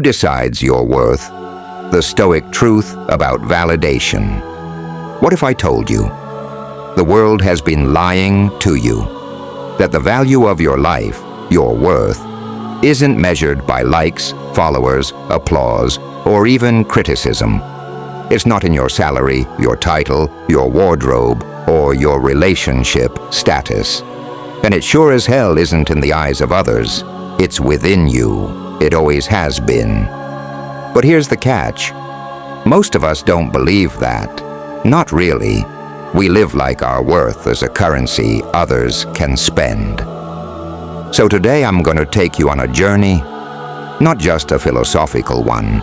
decides your worth? The Stoic truth about validation. What if I told you the world has been lying to you? That the value of your life, your worth, isn't measured by likes, followers, applause, or even criticism. It's not in your salary, your title, your wardrobe, or your relationship status. And it sure as hell isn't in the eyes of others. It's within you. It always has been. But here's the catch. Most of us don't believe that. Not really. We live like our worth is a currency others can spend. So today I'm going to take you on a journey, not just a philosophical one,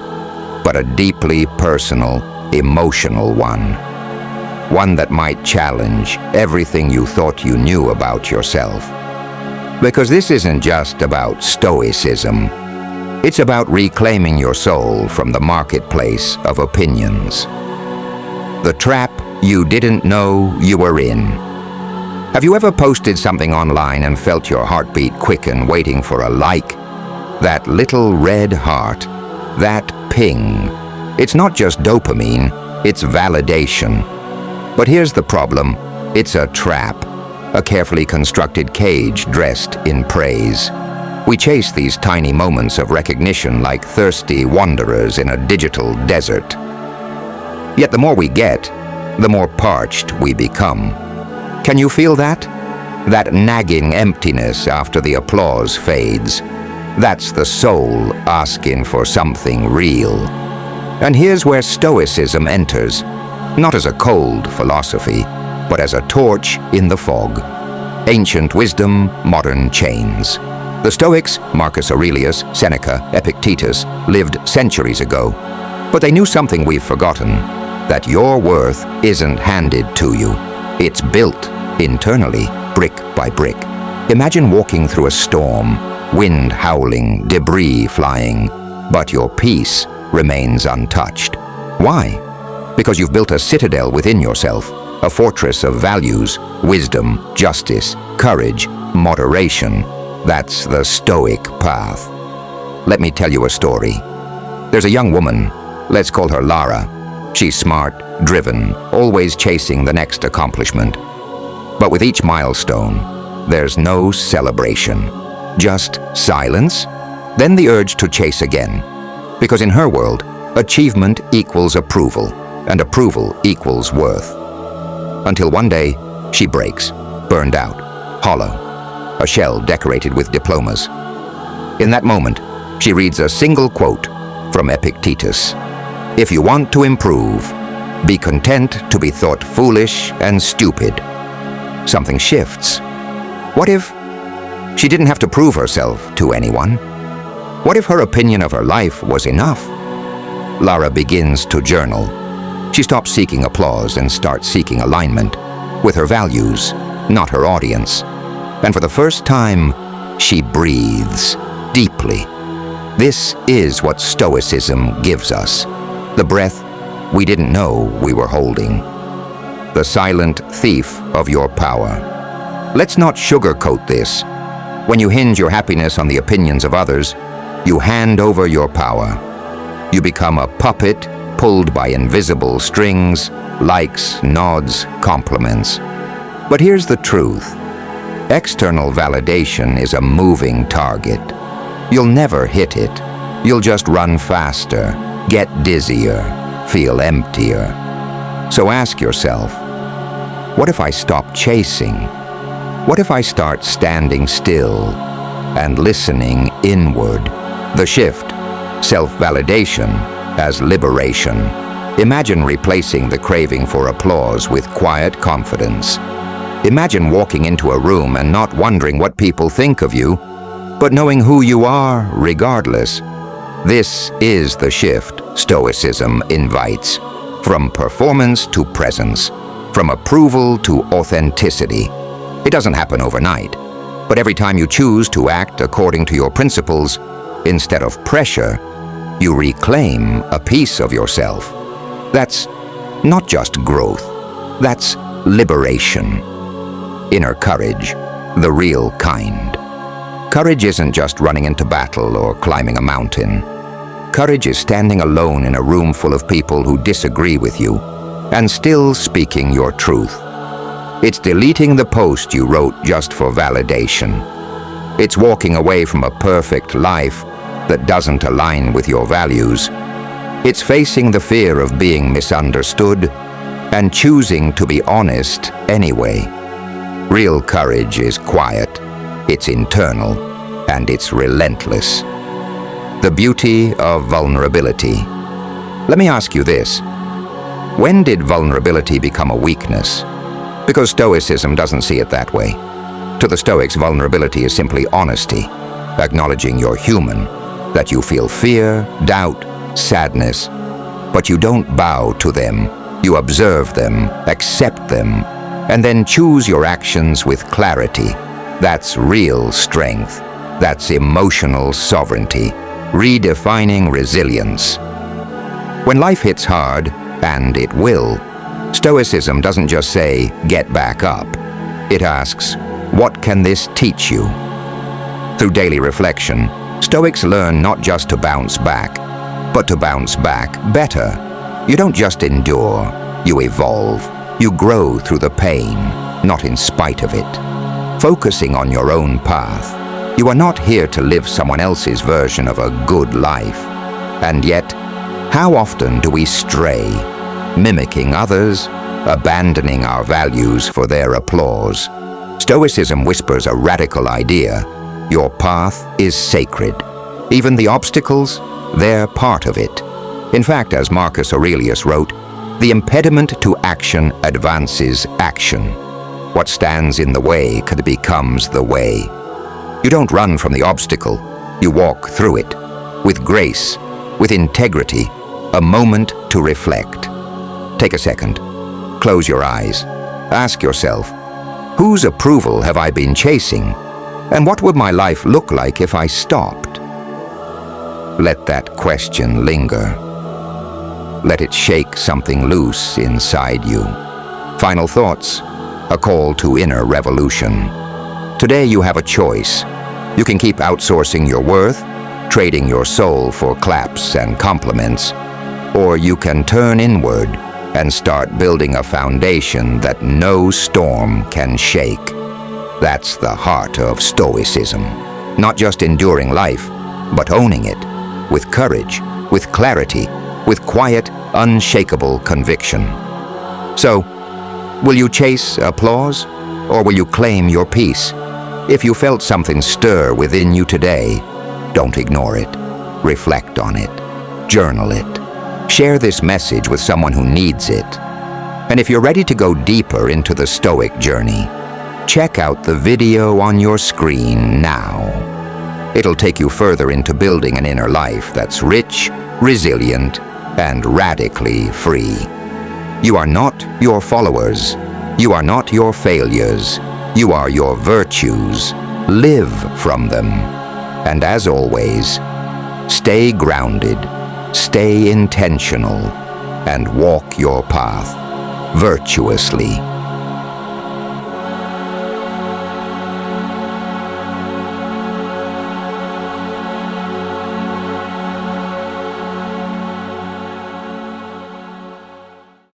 but a deeply personal, emotional one. One that might challenge everything you thought you knew about yourself. Because this isn't just about stoicism. It's about reclaiming your soul from the marketplace of opinions. The trap you didn't know you were in. Have you ever posted something online and felt your heartbeat quicken waiting for a like? That little red heart, that ping. It's not just dopamine, it's validation. But here's the problem. It's a trap, a carefully constructed cage dressed in praise. We chase these tiny moments of recognition like thirsty wanderers in a digital desert. Yet the more we get, the more parched we become. Can you feel that? That nagging emptiness after the applause fades. That's the soul asking for something real. And here's where Stoicism enters, not as a cold philosophy, but as a torch in the fog. Ancient wisdom, modern chains. The Stoics, Marcus Aurelius, Seneca, Epictetus, lived centuries ago. But they knew something we've forgotten, that your worth isn't handed to you. It's built internally, brick by brick. Imagine walking through a storm, wind howling, debris flying, but your peace remains untouched. Why? Because you've built a citadel within yourself, a fortress of values, wisdom, justice, courage, moderation. That's the Stoic path. Let me tell you a story. There's a young woman, let's call her Lara. She's smart, driven, always chasing the next accomplishment. But with each milestone, there's no celebration. Just silence, then the urge to chase again. Because in her world, achievement equals approval, and approval equals worth. Until one day, she breaks, burned out, hollow, a shell decorated with diplomas. In that moment, she reads a single quote from Epictetus. If you want to improve, be content to be thought foolish and stupid. Something shifts. What if she didn't have to prove herself to anyone? What if her opinion of her life was enough? Lara begins to journal. She stops seeking applause and starts seeking alignment with her values, not her audience. And for the first time, she breathes deeply. This is what Stoicism gives us. The breath we didn't know we were holding. The silent thief of your power. Let's not sugarcoat this. When you hinge your happiness on the opinions of others, you hand over your power. You become a puppet pulled by invisible strings, likes, nods, compliments. But here's the truth. External validation is a moving target. You'll never hit it. You'll just run faster, get dizzier, feel emptier. So ask yourself, what if I stop chasing? What if I start standing still and listening inward? The shift, self-validation as liberation. Imagine replacing the craving for applause with quiet confidence. Imagine walking into a room and not wondering what people think of you, but knowing who you are regardless. This is the shift Stoicism invites. From performance to presence, from approval to authenticity. It doesn't happen overnight, but every time you choose to act according to your principles, instead of pressure, you reclaim a piece of yourself. That's not just growth, that's liberation. Inner courage, the real kind. Courage isn't just running into battle or climbing a mountain. Courage is standing alone in a room full of people who disagree with you and still speaking your truth. It's deleting the post you wrote just for validation. It's walking away from a perfect life that doesn't align with your values. It's facing the fear of being misunderstood and choosing to be honest anyway. Real courage is quiet, it's internal, and it's relentless. The beauty of vulnerability. Let me ask you this. When did vulnerability become a weakness? Because Stoicism doesn't see it that way. To the Stoics, vulnerability is simply honesty, acknowledging you're human, that you feel fear, doubt, sadness, but you don't bow to them. You observe them, accept them, and then choose your actions with clarity. That's real strength. That's emotional sovereignty, redefining resilience. When life hits hard, and it will, Stoicism doesn't just say, get back up. It asks, what can this teach you? Through daily reflection, Stoics learn not just to bounce back, but to bounce back better. You don't just endure, you evolve. You grow through the pain, not in spite of it. Focusing on your own path, you are not here to live someone else's version of a good life. And yet, how often do we stray, mimicking others, abandoning our values for their applause? Stoicism whispers a radical idea. Your path is sacred. Even the obstacles, they're part of it. In fact, as Marcus Aurelius wrote, the impediment to action advances action. What stands in the way becomes the way. You don't run from the obstacle, you walk through it, with grace, with integrity, a moment to reflect. Take a second, close your eyes, ask yourself, whose approval have I been chasing? And what would my life look like if I stopped? Let that question linger. Let it shake something loose inside you. Final thoughts, a call to inner revolution. Today you have a choice. You can keep outsourcing your worth, trading your soul for claps and compliments, or you can turn inward and start building a foundation that no storm can shake. That's the heart of Stoicism. Not just enduring life, but owning it, with courage, with clarity, with quiet, unshakable conviction. So, will you chase applause, or will you claim your peace? If you felt something stir within you today, don't ignore it. Reflect on it. Journal it. Share this message with someone who needs it. And if you're ready to go deeper into the Stoic journey, check out the video on your screen now. It'll take you further into building an inner life that's rich, resilient, and radically free. You are not your followers. You are not your failures. You are your virtues. Live from them. And as always, stay grounded, stay intentional, and walk your path virtuously.